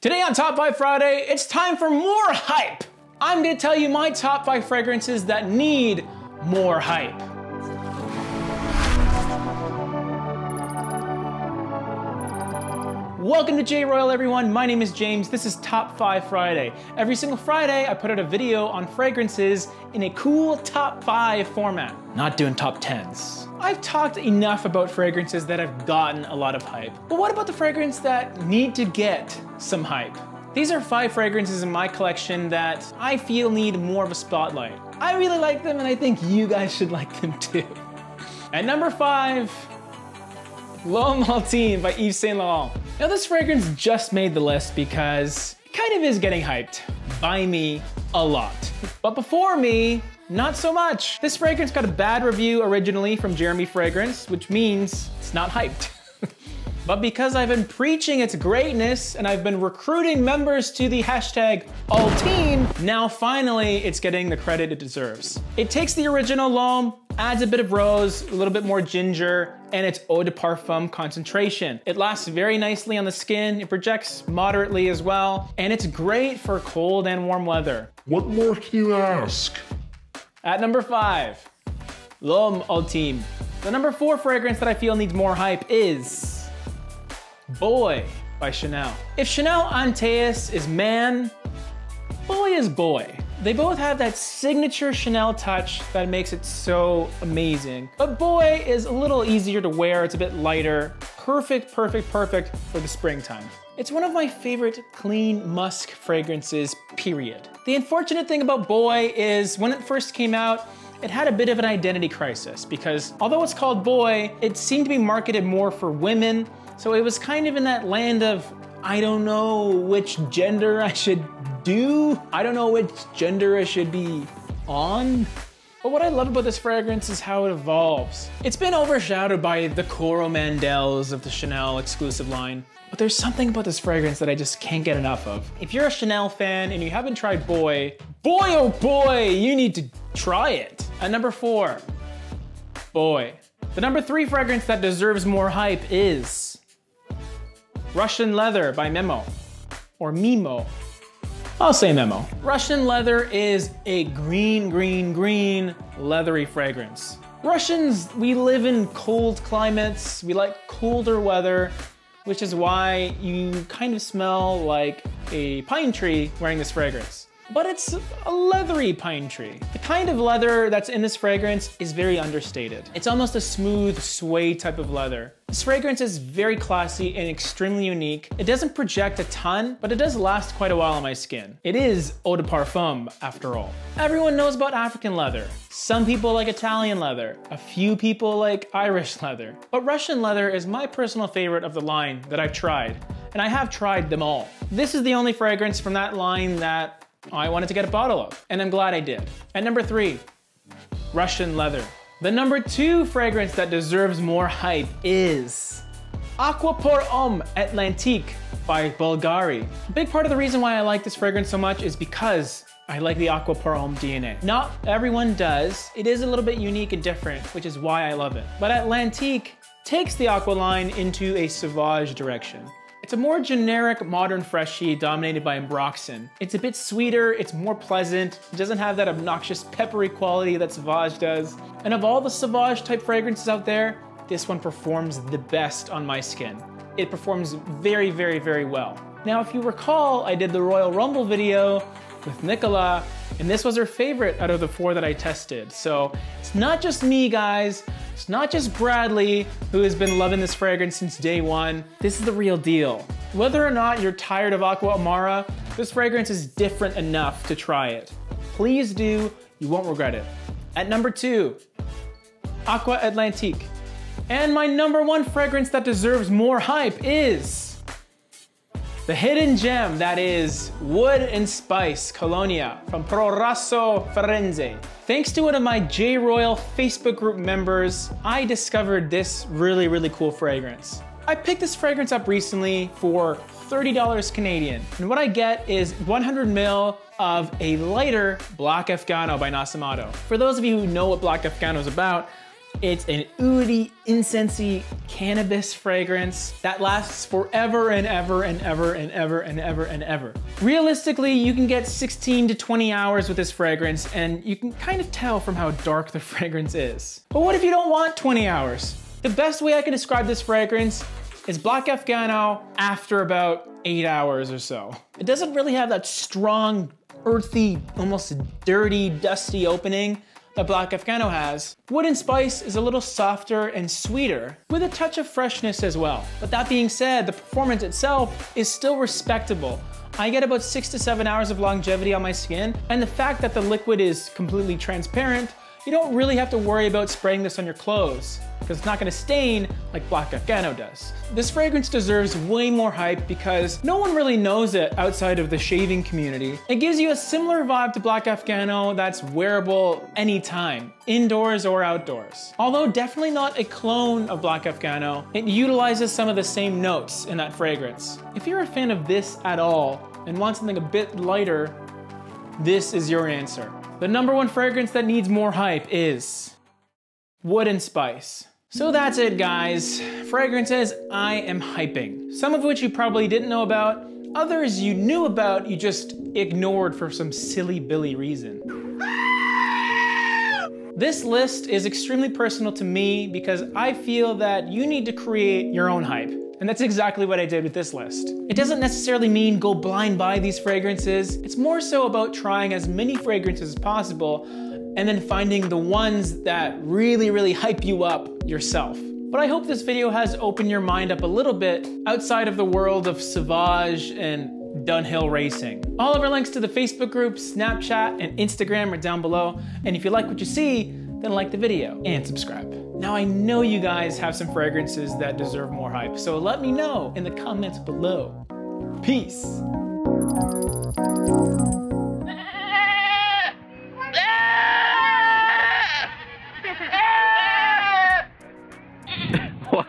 Today on Top 5 Friday, it's time for more hype. I'm gonna tell you my top 5 fragrances that need more hype. Welcome to J-ROYL everyone, my name is James, this is Top 5 Friday. Every single Friday, I put out a video on fragrances in a cool top 5 format. Not doing top 10s. I've talked enough about fragrances that have gotten a lot of hype. But what about the fragrance that need to get some hype? These are 5 fragrances in my collection that I feel need more of a spotlight. I really like them and I think you guys should like them too. At number 5, L'Homme Ultime by Yves Saint Laurent. Now this fragrance just made the list because it kind of is getting hyped by me a lot. But before me, not so much. This fragrance got a bad review originally from Jeremy Fragrance, which means it's not hyped. But because I've been preaching its greatness and I've been recruiting members to the hashtag #AllTeam, now finally it's getting the credit it deserves. It takes the original L'Homme, adds a bit of rose, a little bit more ginger, and its eau de parfum concentration. It lasts very nicely on the skin, it projects moderately as well, and it's great for cold and warm weather. What more can you ask? At number 5, L'Homme Ultime. The number 4 fragrance that I feel needs more hype is Boy by Chanel. If Chanel Antaeus is man, Boy is boy. They both have that signature Chanel touch that makes it so amazing. But Boy is a little easier to wear, it's a bit lighter. Perfect for the springtime. It's one of my favorite clean musk fragrances, period. The unfortunate thing about Boy is when it first came out, it had a bit of an identity crisis because although it's called Boy, it seemed to be marketed more for women. So it was kind of in that land of, I don't know which gender I should do. I don't know which gender I should be on. But what I love about this fragrance is how it evolves. It's been overshadowed by the Coromandels of the Chanel exclusive line. But there's something about this fragrance that I just can't get enough of. If you're a Chanel fan and you haven't tried Boy, oh boy, you need to try it. At number 4, Boy. The number 3 fragrance that deserves more hype is Russian Leather by Memo, or Mimo. I'll say Memo. Russian Leather is a green, leathery fragrance. Russians, we live in cold climates, we like colder weather, which is why you kind of smell like a pine tree wearing this fragrance. But it's a leathery pine tree. The kind of leather that's in this fragrance is very understated. It's almost a smooth suede type of leather. This fragrance is very classy and extremely unique. It doesn't project a ton, but it does last quite a while on my skin. It is eau de parfum, after all. Everyone knows about African leather. Some people like Italian leather. A few people like Irish leather. But Russian leather is my personal favorite of the line that I've tried, and I have tried them all. This is the only fragrance from that line that I wanted to get a bottle of, and I'm glad I did. At number 3, Russian Leather. The number 2 fragrance that deserves more hype is Aqua Atlantique by Bulgari. A big part of the reason why I like this fragrance so much is because I like the Aqua DNA. Not everyone does. It is a little bit unique and different, which is why I love it. But Atlantique takes the Aqua line into a Sauvage direction. It's a more generic, modern freshie dominated by Ambroxan. It's a bit sweeter, it's more pleasant, it doesn't have that obnoxious peppery quality that Sauvage does. And of all the Sauvage type fragrances out there, this one performs the best on my skin. It performs very well. Now, if you recall, I did the Royal Rumble video with Nicola, and this was her favorite out of the 4 that I tested. So it's not just me, guys. It's not just Bradley who has been loving this fragrance since day 1. This is the real deal. Whether or not you're tired of Aqua Amara, this fragrance is different enough to try it. Please do, you won't regret it. At number 2, Aqua Atlantique. And my number 1 fragrance that deserves more hype is the hidden gem that is Wood and Spice Colonia from Pro Rosso Firenze. Thanks to one of my J-ROYL Facebook group members, I discovered this really cool fragrance. I picked this fragrance up recently for $30 Canadian. And what I get is 100 ml of a lighter Black Afgano by Nasamato. For those of you who know what Black Afgano is about, It's an oudy, incensey cannabis fragrance that lasts forever and ever and ever and ever and ever and ever. Realistically, you can get 16 to 20 hours with this fragrance, and you can kind of tell from how dark the fragrance is. But what if you don't want 20 hours? The best way I can describe this fragrance is Black Afghano after about 8 hours or so. It doesn't really have that strong, earthy, almost dirty, dusty opening that Black Afghano has. Wood and Spice is a little softer and sweeter, with a touch of freshness as well. But that being said, the performance itself is still respectable. I get about 6 to 7 hours of longevity on my skin, and the fact that the liquid is completely transparent, you don't really have to worry about spraying this on your clothes, because it's not gonna stain like Black Afghano does. This fragrance deserves way more hype because no one really knows it outside of the shaving community. It gives you a similar vibe to Black Afghano that's wearable anytime, indoors or outdoors. Although definitely not a clone of Black Afghano, it utilizes some of the same notes in that fragrance. If you're a fan of this at all and want something a bit lighter, this is your answer. The #1 fragrance that needs more hype is Wood and Spice. So that's it, guys. Fragrances I am hyping. Some of which you probably didn't know about, others you knew about, you just ignored for some silly Billy reason. This list is extremely personal to me because I feel that you need to create your own hype. And that's exactly what I did with this list. It doesn't necessarily mean go blind buy these fragrances. It's more so about trying as many fragrances as possible and then finding the ones that really, really hype you up yourself. But I hope this video has opened your mind up a little bit outside of the world of Sauvage and Dunhill racing. All of our links to the Facebook group, Snapchat, and Instagram are down below. And if you like what you see, then like the video and subscribe. Now I know you guys have some fragrances that deserve more hype, so let me know in the comments below. Peace. What?